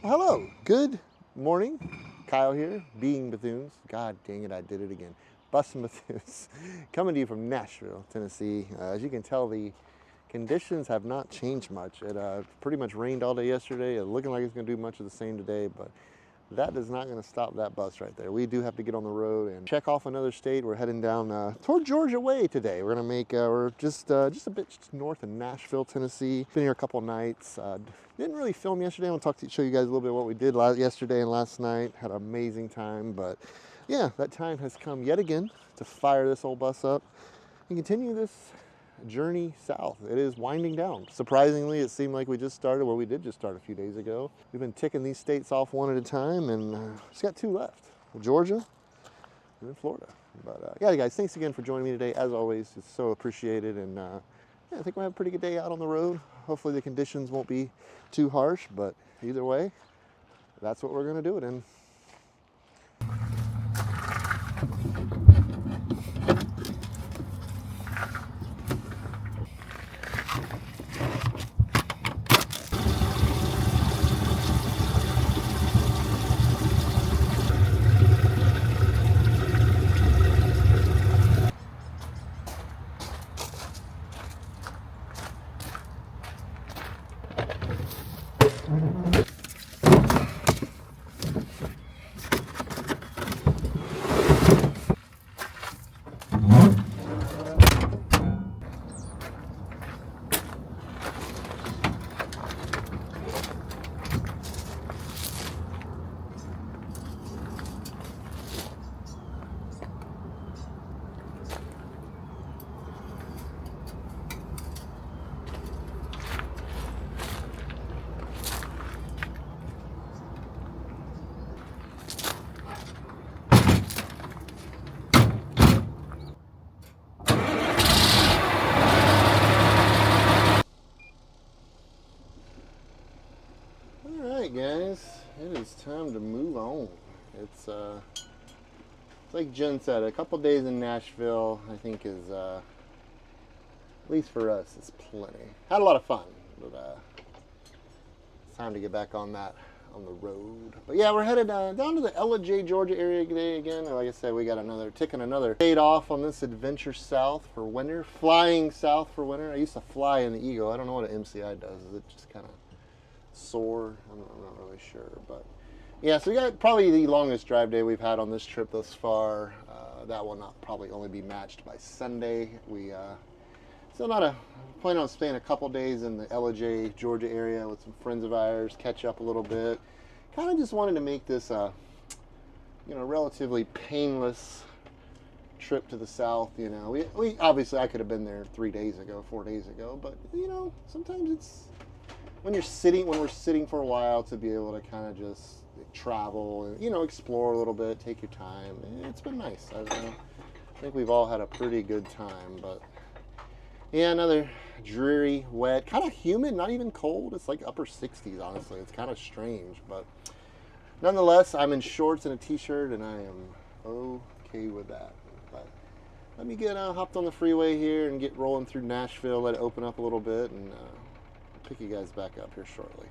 Hello, good morning. Kyle here, Being Bethunes. God dang it, I did it again. Bussin' Bethunes, coming to you from Nashville, Tennessee. As you can tell, the conditions have not changed much. It pretty much rained all day yesterday. It's looking like it's going to do much of the same today, but that is not going to stop that bus right there. We do have to get on the road and check off another state. We're heading down toward Georgia way today. We're going to make, we're just a bit north of Nashville, Tennessee. Been here a couple nights. Didn't really film yesterday. I want to show you guys a little bit of what we did yesterday and last night. Had an amazing time, but yeah, that time has come yet again to fire this old bus up and continue this journey south. It is winding down. Surprisingly, it seemed like we just started, well, we did just start a few days ago. We've been ticking these states off one at a time, and just got two left. Georgia and then Florida. But yeah, guys, thanks again for joining me today. As always, it's so appreciated, and yeah, I think we'll have a pretty good day out on the road. Hopefully the conditions won't be too harsh, but either way, that's what we're going to do it in. Guys, it is time to move on. It's like Jen said, a couple days in Nashville I think is at least for us is plenty. Had a lot of fun, but it's time to get back on the road. But yeah, we're headed down to the LJ, Georgia area today again. Like I said, we got taking another state off on this adventure south for winter, flying south for winter. I used to fly in the Eagle. I don't know what an MCI does. Is it just kind of soar? I'm not really sure, but yeah, so we got probably the longest drive day we've had on this trip thus far. That will not probably only be matched by Sunday. We still planning on staying a couple days in the LJ, Georgia area with some friends of ours, catch up a little bit. Kind of just wanted to make this relatively painless trip to the south. We obviously, I could have been there 4 days ago, but sometimes it's when we're sitting for a while to be able to kind of just travel and, explore a little bit, take your time. It's been nice. I think we've all had a pretty good time, but yeah, another dreary, wet, kind of humid, not even cold. It's like upper 60s, honestly. It's kind of strange, but nonetheless, I'm in shorts and a t-shirt, and I am okay with that. But let me get hopped on the freeway here and get rolling through Nashville, let it open up a little bit, and pick you guys back up here shortly.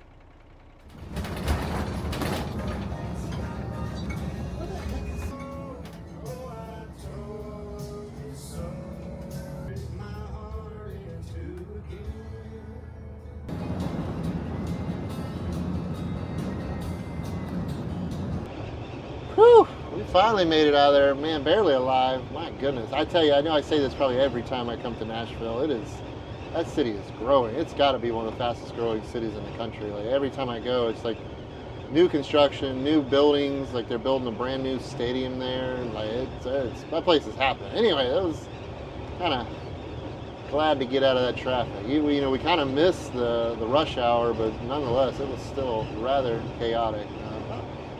Whew, we finally made it out of there, man, barely alive. My goodness, I tell you, I know I say this probably every time I come to Nashville. That city is growing. It's got to be one of the fastest growing cities in the country. Like every time I go, it's like new construction, new buildings. Like they're building a brand new stadium there. Like it's that place is happening. Anyway, it was kind of glad to get out of that traffic. We kind of missed the rush hour, but nonetheless, it was still rather chaotic.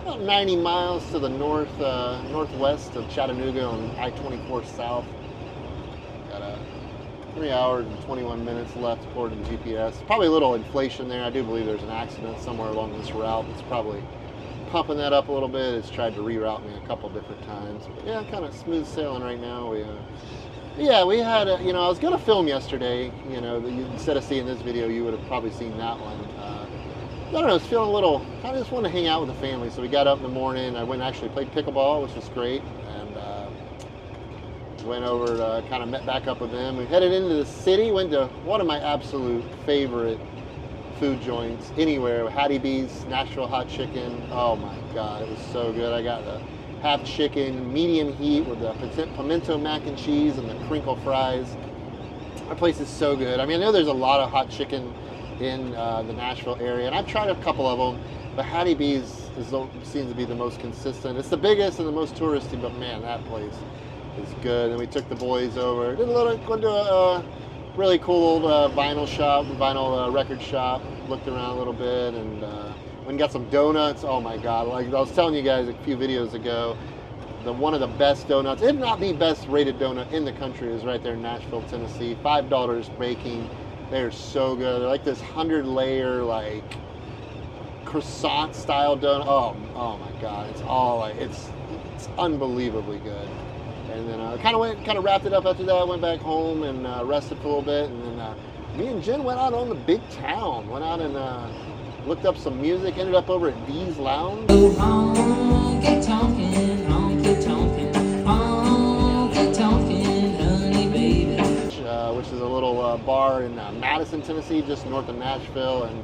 About 90 miles to the northwest of Chattanooga on I-24 South. Got 3 hours and 21 minutes left according to GPS. Probably a little inflation there. I do believe there's an accident somewhere along this route that's probably pumping that up a little bit. It's tried to reroute me a couple different times. But yeah, kind of smooth sailing right now. We had I was going to film yesterday. Instead of seeing this video, you would have probably seen that one. I don't know, I was feeling a little, kind of just wanted to hang out with the family. So we got up in the morning. I went and actually played pickleball, which was great. And went over to kind of met back up with them. We headed into the city, went to one of my absolute favorite food joints anywhere, Hattie B's Nashville hot chicken. Oh my God, it was so good. I got the half chicken, medium heat with the pimento mac and cheese and the crinkle fries. That place is so good. I mean, I know there's a lot of hot chicken in the Nashville area, and I've tried a couple of them, but Hattie B's seems to be the most consistent. It's the biggest and the most touristy, but man, that place is good. And we took the boys over, went to a really cool old vinyl record shop, looked around a little bit, and went and got some donuts. Oh my God, like I was telling you guys a few videos ago, one of the best donuts, if not the best rated donut in the country, is right there in Nashville, Tennessee. $5 baking. They're so good. They're like this 100-layer like croissant style donut. Oh my God, it's all like it's unbelievably good. And then kind of wrapped it up after that. Went back home and rested for a little bit, and then me and Jen went out on the big town. Went out and looked up some music. Ended up over at Dee's Lounge. Honky tonkin', honky tonkin', honky tonkin', honey baby. Which is a little bar in Madison, Tennessee, just north of Nashville, and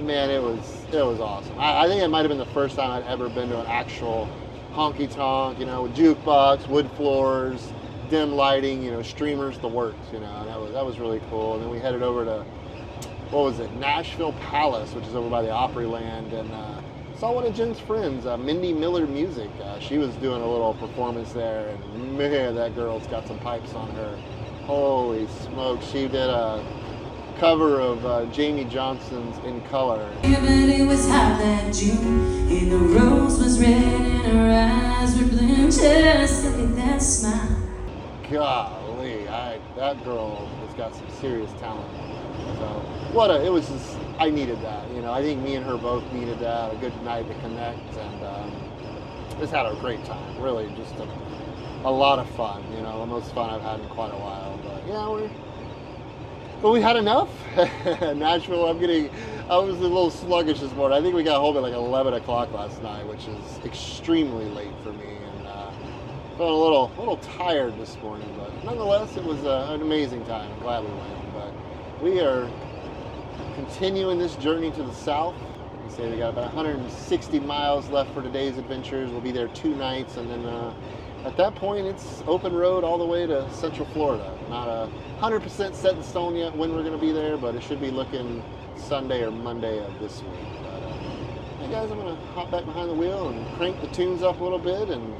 man, it was awesome. I think it might have been the first time I'd ever been to an actual honky tonk, with jukebox, wood floors, dim lighting, streamers, the works, and that was really cool. And then we headed over to, Nashville Palace, which is over by the Opryland, and saw one of Jen's friends, Mindy Miller Music. She was doing a little performance there, and man, that girl's got some pipes on her. Holy smoke, she did a cover of Jamie Johnson's In Color. Everybody was hot that June, and the rose was red, and her eyes were blue. Just look at that smile. Golly, that girl has got some serious talent. So I needed that. I think me and her both needed that, a good night to connect, and just had a great time. Really, just a lot of fun. The most fun I've had in quite a while. But yeah, we had enough. Nashville, I was a little sluggish this morning. I think we got home at like 11 o'clock last night, which is extremely late for me, and felt a little tired this morning, but nonetheless, it was an amazing time. I'm glad we went. But we are continuing this journey to the south. We say we got about 160 miles left for today's adventures. We'll be there 2 nights, and then at that point, it's open road all the way to Central Florida. Not 100% set in stone yet when we're going to be there, but it should be looking Sunday or Monday of this week. But hey guys, I'm going to hop back behind the wheel and crank the tunes up a little bit, and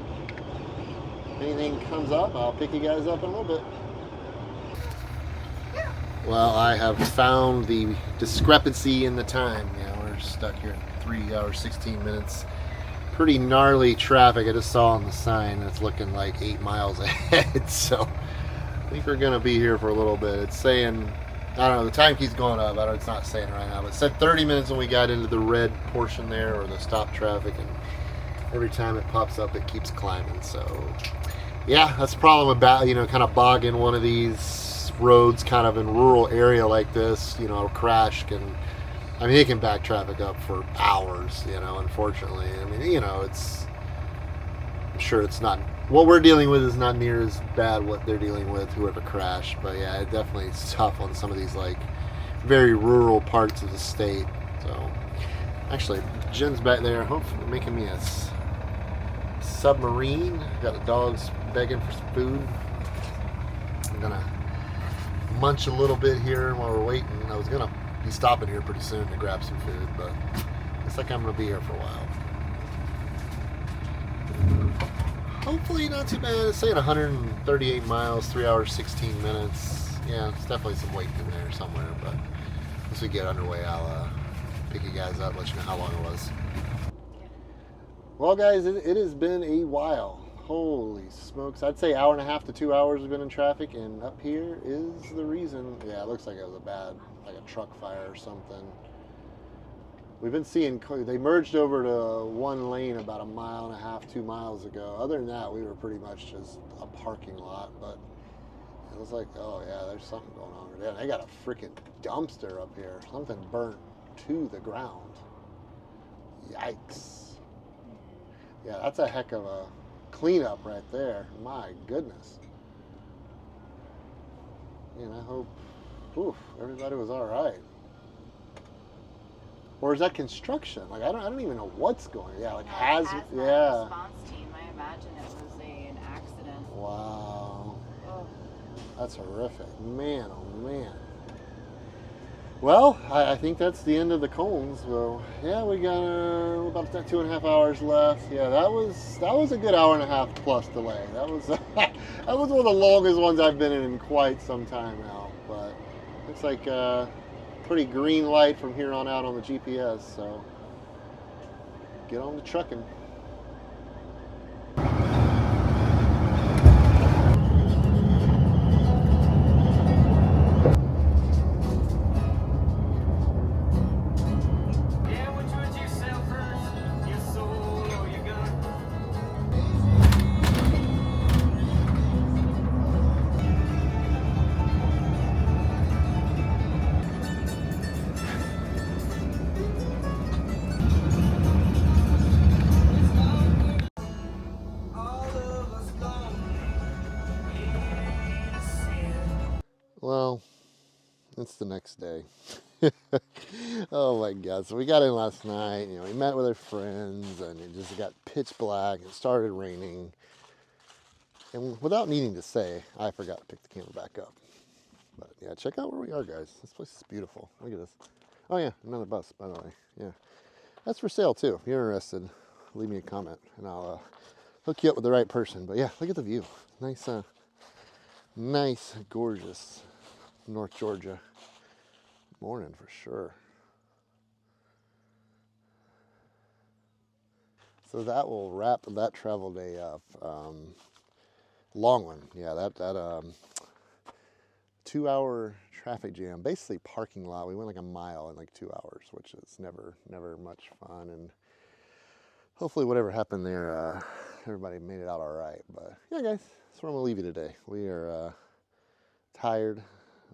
if anything comes up, I'll pick you guys up in a little bit. Well, I have found the discrepancy in the time. We're stuck here at 3 hours, 16 minutes. Pretty gnarly traffic. I just saw on the sign it's looking like 8 miles ahead, so I think we're gonna be here for a little bit. It's saying, I don't know, the time keeps going up. It's not saying right now, but it said 30 minutes when we got into the red portion there, or the stop traffic, and every time it pops up it keeps climbing. So yeah, that's the problem about kind of bogging one of these roads kind of in rural area like this. A crash it can back traffic up for hours, unfortunately. I'm sure it's not, what we're dealing with is not near as bad what they're dealing with, whoever crashed. But yeah, it definitely is tough on some of these like very rural parts of the state. So actually, Jen's back there, hopefully making me a submarine. Got the dogs begging for some food. I'm gonna munch a little bit here while we're waiting. I was gonna be stopping here pretty soon to grab some food, but looks like I'm gonna be here for a while. Hopefully not too bad. It's saying 138 miles, 3 hours, 16 minutes. Yeah, it's definitely some waiting in there somewhere, but once we get underway, I'll pick you guys up, let you know how long it was. Well guys, it has been a while. Holy smokes. I'd say 1.5 to 2 hours we've been in traffic, and up here is the reason. Yeah, it looks like it was like a truck fire or something. We've been seeing, they merged over to one lane about 1.5 miles, 2 miles ago. Other than that, we were pretty much just a parking lot, but it was like, oh yeah, there's something going on over there. They got a freaking dumpster up here. Something burnt to the ground. Yikes. Yeah, that's a heck of a cleanup right there. My goodness. And I hope, everybody was all right. Or is that construction? Like I don't even know what's going on. Yeah, like hazmat. Yeah. Response team. I imagine it was an accident. Wow. Oh. That's horrific. Man, oh man. Well, I think that's the end of the cones. Well, yeah, we got about 2.5 hours left. Yeah, that was a good hour and a half plus delay. That was that was one of the longest ones I've been in quite some time now. But looks like pretty green light from here on out on the GPS. So get on the trucking. Well, it's the next day. Oh my God. So we got in last night, we met with our friends and it just got pitch black. It started raining. And without needing to say, I forgot to pick the camera back up. But yeah, check out where we are, guys. This place is beautiful. Look at this. Oh yeah, another bus, by the way. Yeah. That's for sale too. If you're interested, leave me a comment and I'll hook you up with the right person. But yeah, look at the view. Nice, nice, gorgeous North Georgia morning for sure. So that will wrap that travel day up. Long one, yeah. That 2 hour traffic jam, basically parking lot. We went like a mile in like 2 hours, which is never much fun. And hopefully, whatever happened there, everybody made it out all right. But yeah, guys, that's where I'm gonna leave you today. We are tired.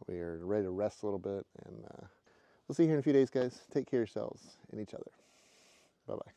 We are ready to rest a little bit, and we'll see you here in a few days, guys. Take care of yourselves and each other. Bye bye.